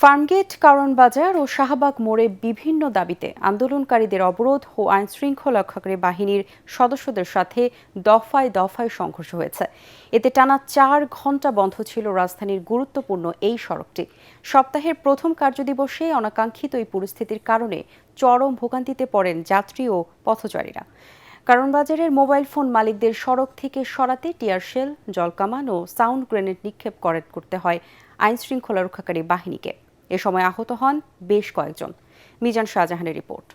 ফার্মগেট, কারওয়ান বাজার ও শাহবাগ মোড়ে বিভিন্ন দাবিতে আন্দোলনকারীদের অবরোধ ও আইনশৃঙ্খলা রক্ষাকারী বাহিনীর সদস্যদের সাথে দফায় দফায় সংঘর্ষ হয়েছে। এতে টানা ৪ ঘণ্টা বন্ধ ছিল রাজধানীর গুরুত্বপূর্ণ এই সড়কটি। সপ্তাহের প্রথম কার্যদিবসে অনাকাঙ্ক্ষিত এই পরিস্থিতির কারণে চরম ভোগান্তিতে পড়েন যাত্রী ও পথচারীরা। কারওয়ান বাজারের মোবাইল ফোন মালিকদের সড়ক থেকে সরাতে টিয়ারশেল, জলকামান ও সাউন্ড গ্রেনেড নিক্ষেপ করতে হয় আইনশৃঙ্খলা রক্ষাকারী বাহিনীকে। এ সময় আহত হন বেশ কয়েকজন। মিজান শাহজাহানের report.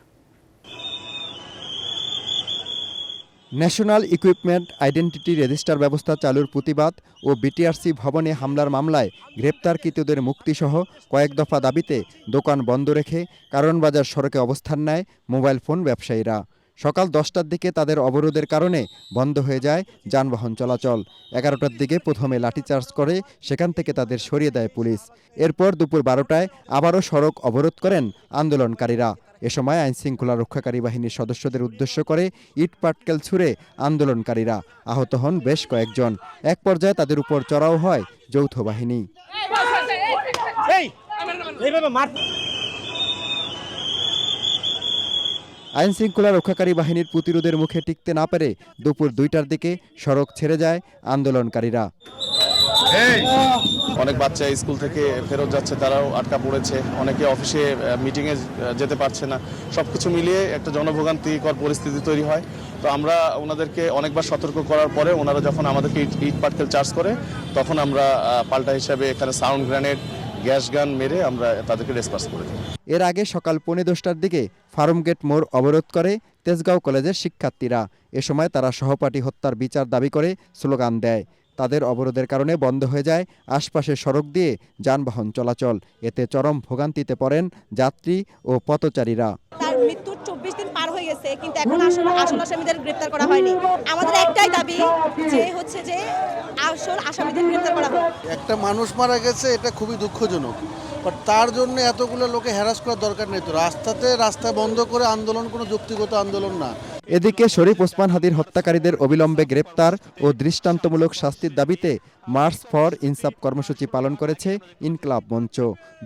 National equipment identity register ব্যবস্থা চালুর প্রতিবাদ ও বিটিআরসি ভবনে হামলার মামলায় গ্রেপ্তারকৃতদের মুক্তিসহ কয়েক দফা দাবিতে দোকান বন্ধ রেখে কারওয়ান বাজার সড়কে অবস্থান নেয় মোবাইল ফোন ব্যবসায়ীরা। সকাল 10টার দিকে তাদের অবরোধের কারণে বন্ধ হয়ে যায় যানবাহন চলাচল। 11টার দিকে প্রথমে লাঠিচার্জ করে, সেখান থেকে তাদের সরিয়ে দেয় পুলিশ। এরপর দুপুর 12টায় আবারও সড়ক অবরোধ করেন আন্দোলনকারীরা। এ সময় আইনশৃঙ্খলা রক্ষাকারী বাহিনীর সদস্যদের উদ্দেশ্য করে ইট পাটকেল ছুড়ে আন্দোলনকারীরা। আহত হন বেশ কয়েকজন। এক পর্যায়ে তাদের উপর চড়াও হয় যৌথ বাহিনী। আইনশৃঙ্খলা রক্ষাকারী বাহিনীর প্রতিরোধের মুখে টিকতে না পেরে দুপুর 2টার দিকে সড়ক ছেড়ে যায় আন্দোলনকারীরা। অনেক বাচ্চা স্কুল থেকে ফেরত যাচ্ছে, তারাও আটকা পড়েছে। অনেকে অফিসে মিটিংয়ে যেতে পারছে না। সবকিছু মিলিয়ে একটা জনভোগান্তিকর পরিস্থিতি তৈরি হয়। তো আমরা ওনাদেরকে অনেকবার সতর্ক করার পরে ওনারা যখন আমাদেরকে ইট পাটকেল চার্জ করে, তখন আমরা পাল্টা হিসাবে এখানে সাউন্ড গ্রেনেড, গ্যাস গান মেরে আমরা তাদেরকে রেসপাস করে দিই। এর আগে সকাল 10:45টার দিকে ফার্মগেট মোড় অবরোধ করে তেজগাঁও কলেজের শিক্ষার্থীরা। এ সময় তারা সহপাঠী হত্যার বিচার দাবি করে স্লোগান দেয়। তাদের অবরোধের কারণে বন্ধ হয়ে যায় আশপাশের সড়ক দিয়ে যানবাহন চলাচল। এতে চরম ভোগান্তিতে পড়েন যাত্রী ও পথচারীরা। তার মৃত্যুর 24 দিন পার হয়ে গেছে, কিন্তু এখন আসল আসামিদের গ্রেফতার করা হয়নি। আমাদের একটাই দাবি যে আসল আসামিদের গ্রেফতার করা হোক। একটা মানুষ মারা গেছে, এটা খুবই দুঃখজনক। বাট তার জন্য এতগুলো লোকে হ্যারাস করার দরকার নেই। তো রাস্তা বন্ধ করে আন্দোলন কোনো যুক্তিগত আন্দোলন না। এদিকে শরীফ ওসমান হাদির হত্যাকারীদের অবিলম্বে গ্রেপ্তার ও দৃষ্টান্তমূলক শাস্তির দাবিতে মার্চ ফর ইনসাফ কর্মসূচি পালন করেছে ইনকলাব মঞ্চ।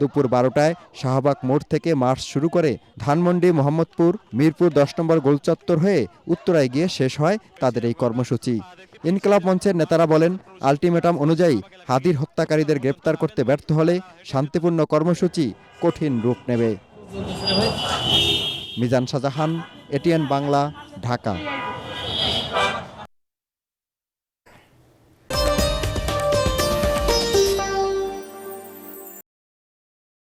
দুপুর 12টায় শাহবাগ মোড় থেকে মার্চ শুরু করে ধানমন্ডি, মোহাম্মদপুর, মিরপুর 10 নম্বর গোলচত্বর হয়ে উত্তরায় গিয়ে শেষ হয় তাদের এই কর্মসূচি। ইনকলাব মঞ্চের নেতারা বলেন, আলটিমেটাম অনুযায়ী হাদির হত্যাকারীদের গ্রেপ্তার করতে ব্যর্থ হলে শান্তিপূর্ণ কর্মসূচি কঠিন রূপ নেবে। মিজান শাহজাহান, এটিএন বাংলা, ঢাকা।